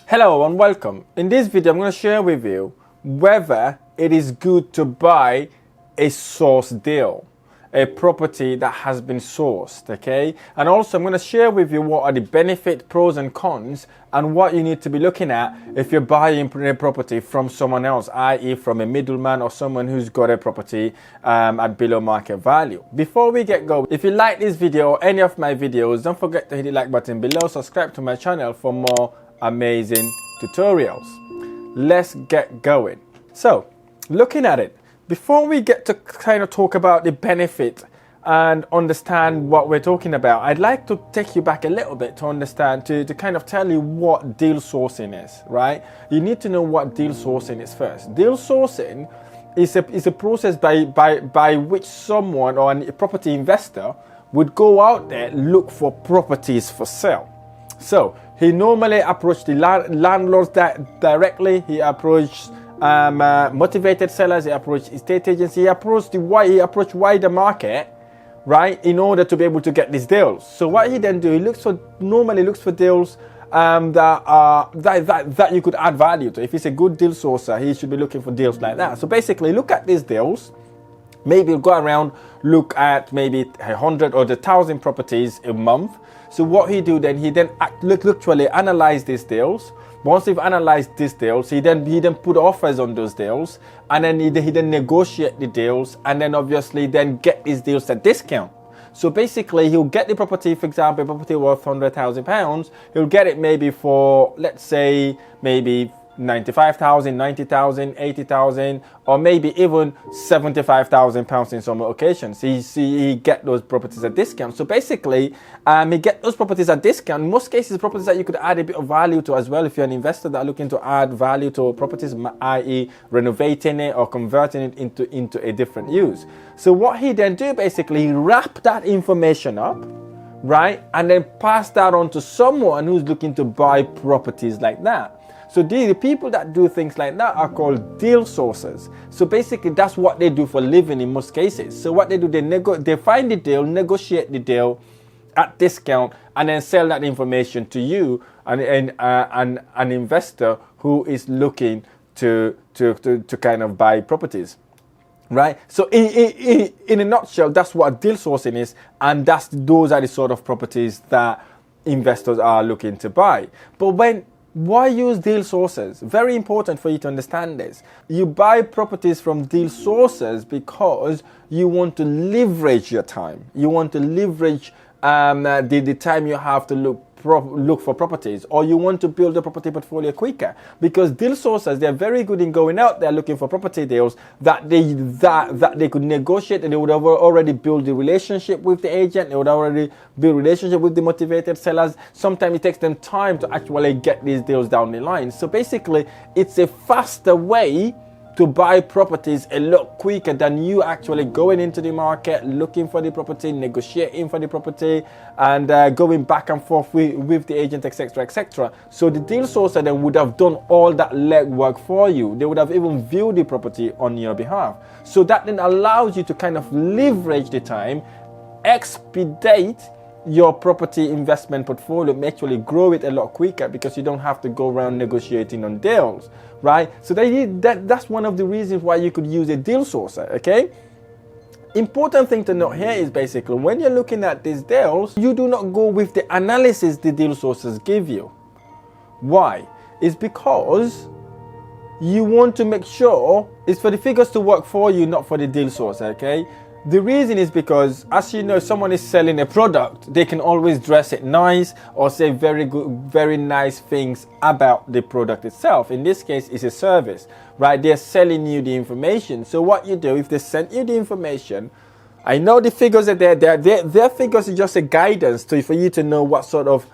Hello and welcome. In this video, I'm going to share with you whether it is good to buy a sourced deal, a property that has been sourced, okay? And also I'm going to share with you what are the benefits, pros and cons, and what you need to be looking at if you're buying a property from someone else, i.e. from a middleman or someone who's got a property at below market value. Before we get going, if you like this video or any of my videos, don't forget to hit the like button below, subscribe to my channel for more amazing tutorials. Let's get going. So, looking at it, before we get to kind of talk about the benefit and understand what we're talking about, I'd like to take you back a little bit to understand, to kind of tell you what deal sourcing is, right? You need to know what deal sourcing is first. Deal sourcing is a process by which someone or a property investor would go out there, look for properties for sale. So he normally approached the landlords directly. He approached motivated sellers. He approached estate agents. He approached wider market, right, in order to be able to get these deals. So what he then do, he normally looks for deals that you could add value to. If he's a good deal sourcer, he should be looking for deals like that. So basically, look at these deals. Maybe go around, look at maybe 100 or 1,000 properties a month. So what he do then, he then literally analyze these deals. Once he've analyzed these deals, he then put offers on those deals, and then he then negotiate the deals, and then obviously then get these deals at discount. So basically, he'll get the property, for example, a property worth £100,000. He'll get it maybe for, let's say, maybe 95,000, 90,000, 80,000, or maybe even 75,000 pounds in some occasions. He get those properties at discount. So basically, he get those properties at discount. In most cases, properties that you could add a bit of value to as well. If you're an investor that are looking to add value to properties, i.e. renovating it or converting it into a different use. So what he then do, basically, he wrap that information up, right, and then pass that on to someone who's looking to buy properties like that. So the people that do things like that are called deal sourcers. So basically, that's what they do for a living in most cases. So what they do, they find the deal, negotiate the deal at discount, and then sell that information to you, and an investor who is looking to kind of buy properties. Right? So in a nutshell, that's what deal sourcing is, and those are the sort of properties that investors are looking to buy. But why use deal sources? Very important for you to understand this. You buy properties from deal sources because you want to leverage your time. You want to leverage the time you have to look for properties, or you want to build a property portfolio quicker, because deal sources, they're very good in going out there looking for property deals that they could negotiate, and they would have already built the relationship with the agent. They would already build relationship with the motivated sellers. Sometimes it takes them time to actually get these deals down the line. So basically, it's a faster way to buy properties a lot quicker than you actually going into the market, looking for the property, negotiating for the property, and going back and forth with the agent, etc., etc. So the deal sourcer then would have done all that legwork for you. They would have even viewed the property on your behalf. So that then allows you to kind of leverage the time, expedite your property investment portfolio, actually grow it a lot quicker, because you don't have to go around negotiating on deals, right? So that's one of the reasons why you could use a deal sourcer, okay? Important thing to note here is basically, when you're looking at these deals, you do not go with the analysis the deal sources give you. Why? It's because you want to make sure it's for the figures to work for you, not for the deal source, okay? The reason is because, as you know, someone is selling a product, they can always dress it nice or say very nice things about the product itself. In this case, it's a service, right? They're selling you the information. So what you do, if they send you the information, I know the figures are there. Their figures are just a guidance for you to know what sort of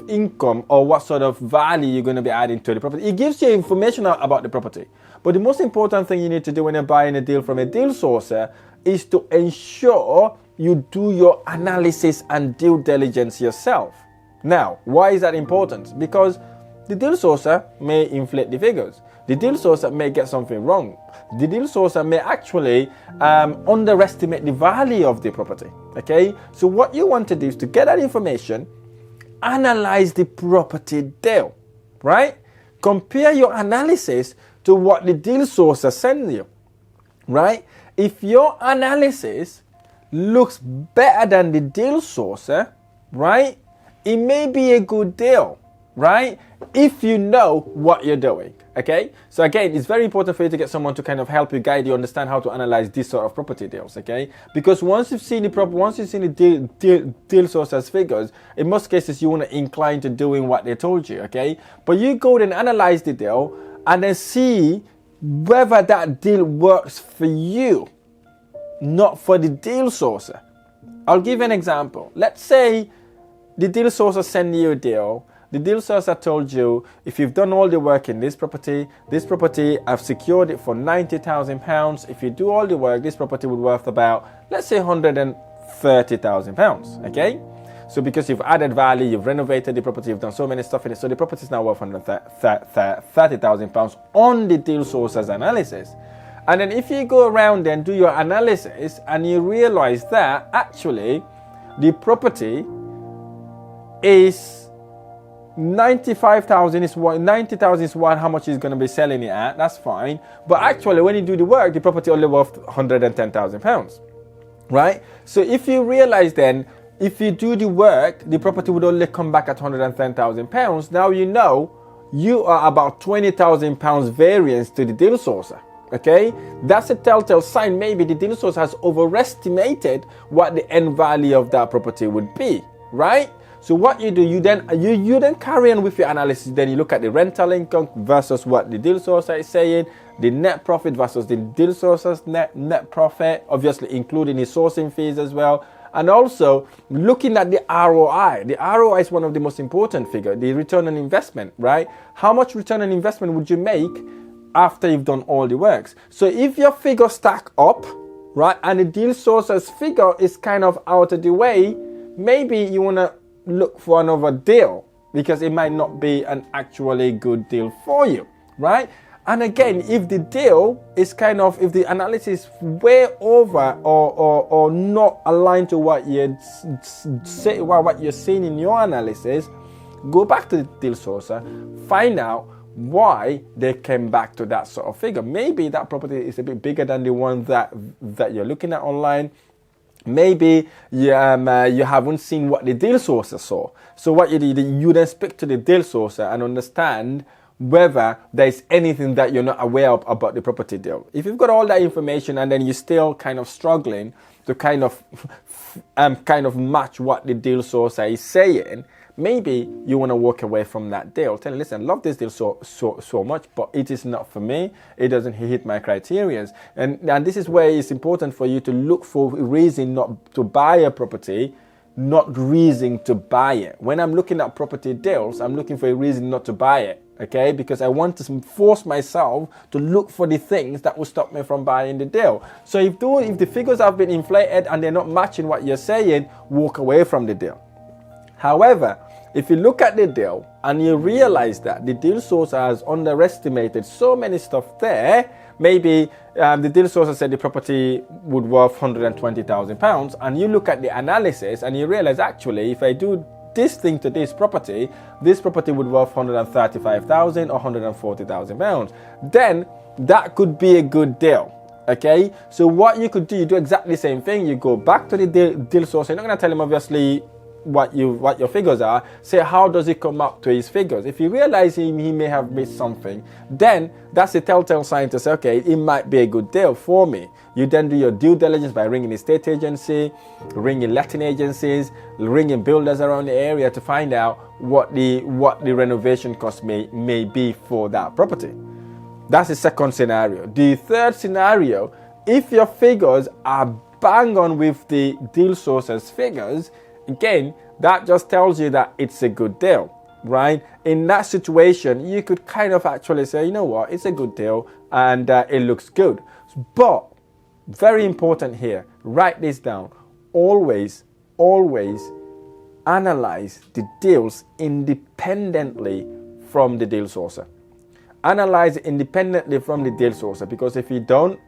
income or what sort of value you're going to be adding to the property. It gives you information about the property. But the most important thing you need to do when you're buying a deal from a deal sourcer is to ensure you do your analysis and due diligence yourself. Now, why is that important? Because the deal sourcer may inflate the figures. The deal sourcer may get something wrong. The deal sourcer may actually underestimate the value of the property. Okay? So what you want to do is to get that information, analyze the property deal. right? Compare your analysis to what the deal sourcer sends you, right? If your analysis looks better than the deal sourcer, right, it may be a good deal, right? If you know what you're doing, okay? So again, it's very important for you to get someone to kind of help you, guide you, understand how to analyze this sort of property deals, okay? Because once you've seen the deal sourcer's figures, in most cases you want to incline to doing what they told you, okay? But you go and analyze the deal and then see whether that deal works for you, not for the deal sourcer. I'll give you an example. Let's say the deal sourcer sent you a deal. The deal sourcer told you, if you've done all the work in this property, I've secured it for £90,000. If you do all the work, this property would be worth about, let's say, £130,000, okay? So because you've added value, you've renovated the property, you've done so many stuff in it, so the property is now worth £130,000 on the deal sourcer's analysis. And then if you go around and do your analysis and you realize that actually the property is 95,000 is what 90,000 is what how much is going to be selling it at, that's fine. But actually when you do the work, the property only worth £110,000, right? So if you realize then, if you do the work, the property would only come back at £110,000. Now you know you are about £20,000 variance to the deal sourcer. Okay, that's a telltale sign. Maybe the deal source has overestimated what the end value of that property would be, right? So what you do, you then carry on with your analysis. Then you look at the rental income versus what the deal source is saying, the net profit versus the deal source's net profit, obviously including the sourcing fees as well. And also looking at the ROI. The ROI is one of the most important figures, the return on investment, right? How much return on investment would you make after you've done all the works? So if your figures stack up, right, and the deal sourcer's figure is kind of out of the way, maybe you want to look for another deal because it might not be an actually good deal for you, right? And again, if the deal is kind of, if the analysis is way over or not aligned to what you're seeing in your analysis, go back to the deal sourcer, find out why they came back to that sort of figure. Maybe that property is a bit bigger than the one that you're looking at online. Maybe you haven't seen what the deal sourcer saw. So what you do, you then speak to the deal sourcer and understand whether there's anything that you're not aware of about the property deal. If you've got all that information and then you're still kind of struggling to kind of match what the deal sourcer is saying, maybe you want to walk away from that deal. Tell them, listen, I love this deal so much, but it is not for me. It doesn't hit my criteria. And this is where it's important for you to look for a reason not to buy a property, not reason to buy it. When I'm looking at property deals, I'm looking for a reason not to buy it, okay? Because I want to force myself to look for the things that will stop me from buying the deal. So if the figures have been inflated and they're not matching what you're saying, walk away from the deal. However, if you look at the deal and you realize that the deal sourcer has underestimated so many stuff there, maybe the deal sourcer said the property would worth £120,000, and you look at the analysis and you realize actually if I do this thing to this property would worth £135,000 or £140,000. Then that could be a good deal. Okay, so what you could do, you do exactly the same thing. You go back to the deal sourcer. You're not going to tell him obviously what your figures are. Say, how does it come up to his figures? If you realize he may have missed something, then that's a telltale sign to say, okay, it might be a good deal for me. You then do your due diligence by ringing the estate agency, ringing letting agencies, ringing builders around the area to find out what the renovation cost may be for that property. That's the second scenario. The third scenario, if your figures are bang on with the deal sourcer's figures, again, that just tells you that it's a good deal, right? In that situation, you could kind of actually say, you know what, it's a good deal and it looks good. But very important here, write this down. Always analyze the deals independently from the deal sourcer. Analyze it independently from the deal sourcer, because if you don't,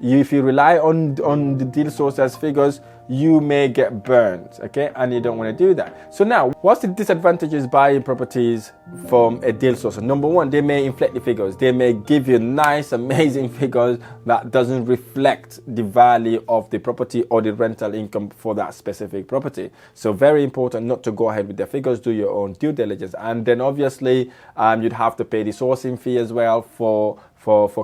if you rely on the deal sourcer's figures, you may get burned, okay? And you don't want to do that. So now, what's the disadvantages buying properties from a deal source? Number one, they may inflate the figures. They may give you nice, amazing figures that doesn't reflect the value of the property or the rental income for that specific property. So very important not to go ahead with the figures, do your own due diligence. And then obviously, you'd have to pay the sourcing fee as well for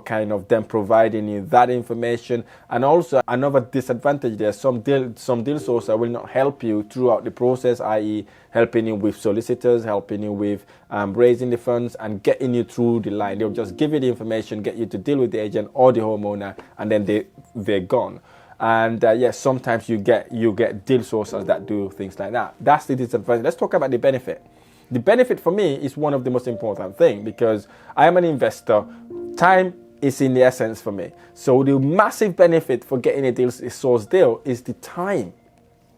kind of them providing you that information. And also another disadvantage there, some deal sourcer will not help you throughout the process, i.e. helping you with solicitors, helping you with raising the funds and getting you through the line. They'll just give you the information, get you to deal with the agent or the homeowner, and then they're gone. And yes, sometimes you get deal sourcers that do things like that. That's the disadvantage. Let's talk about the benefit. The benefit for me is one of the most important things, because I am an investor. Time is in the essence for me. So the massive benefit for getting a source deal is the time.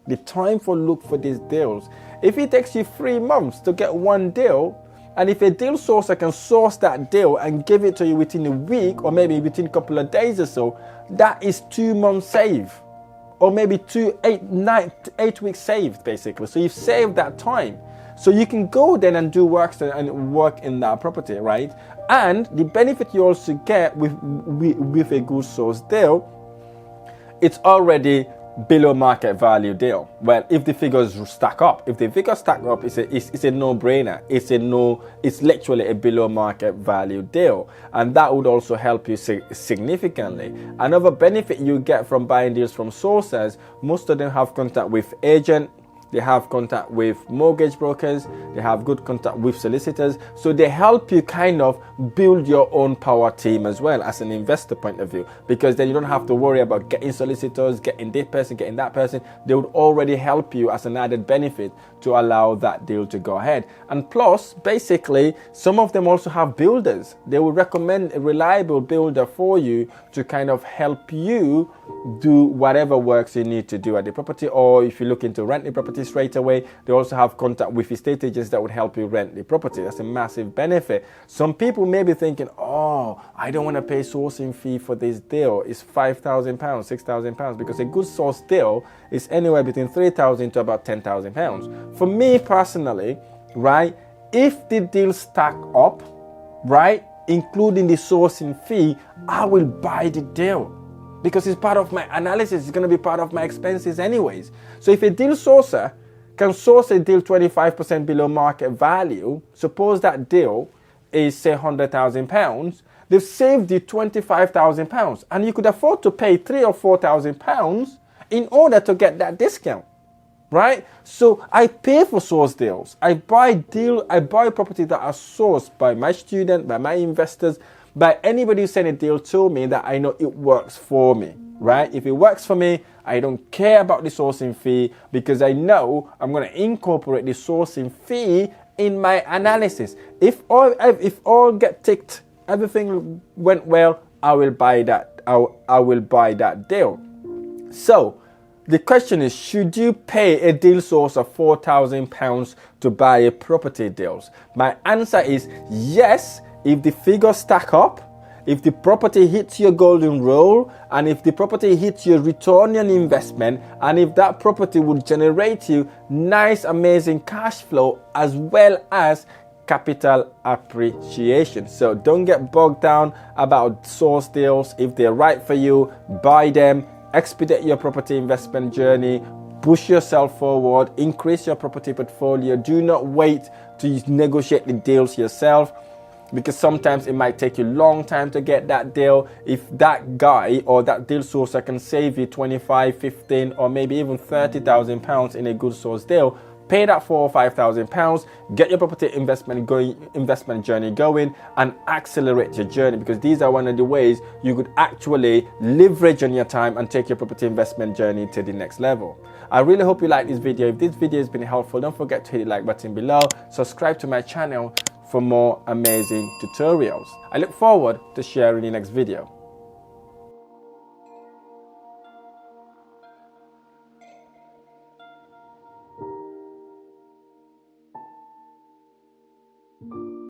The time for look for these deals. If it takes you 3 months to get one deal, and if a deal sourcer can source that deal and give it to you within a week or maybe within a couple of days or so, that is 2 months saved. Or maybe 8 weeks saved, basically. So you've saved that time. So you can go then and do work in that property, right? And the benefit you also get with a good source deal, it's already below market value deal. Well, if the figures stack up, it's a no-brainer. It's literally a below market value deal, and that would also help you significantly. Another benefit you get from buying deals from sources, most of them have contact with agent. They have contact with mortgage brokers. They have good contact with solicitors. So they help you kind of build your own power team as well as an investor point of view, because then you don't have to worry about getting solicitors, getting this person, getting that person. They would already help you as an added benefit to allow that deal to go ahead. And plus, basically, some of them also have builders. They will recommend a reliable builder for you to kind of help you do whatever works you need to do at the property, or if you're looking to rent the property straight away, they also have contact with estate agents that would help you rent the property. That's a massive benefit. Some people may be thinking, oh, I don't want to pay sourcing fee for this deal. It's £5,000, £6,000, because a good source deal is anywhere between £3,000 to about £10,000. For me personally, right, if the deals stack up, right, including the sourcing fee, I will buy the deal, because it's part of my analysis. It's going to be part of my expenses anyways. So if a deal sourcer can source a deal 25% below market value, suppose that deal is say £100,000, they've saved you £25,000, and you could afford to pay £3,000 or £4,000 in order to get that discount, right? So I pay for source deals. I buy properties that are sourced by my student, by my investors, by anybody who sent a deal to me that I know it works for me, right? If it works for me, I don't care about the sourcing fee, because I know I'm going to incorporate the sourcing fee in my analysis. If all get ticked, everything went well, I will buy that. I will buy that deal. So the question is, should you pay a deal source of £4,000 to buy a property deals? My answer is yes, if the figures stack up, if the property hits your golden rule, and if the property hits your return on investment, and if that property would generate you nice, amazing cash flow as well as capital appreciation. So don't get bogged down about source deals. If they're right for you, buy them, expedite your property investment journey, push yourself forward, increase your property portfolio. Do not wait to negotiate the deals yourself, because sometimes it might take you a long time to get that deal. If that guy or that deal sourcer can save you 25, 15, or maybe even £30,000 in a good source deal, pay that £4,000 or £5,000, get your property investment journey going, and accelerate your journey, because these are one of the ways you could actually leverage on your time and take your property investment journey to the next level. I really hope you like this video. If this video has been helpful, don't forget to hit the like button below, subscribe to my channel for more amazing tutorials. I look forward to sharing the next video.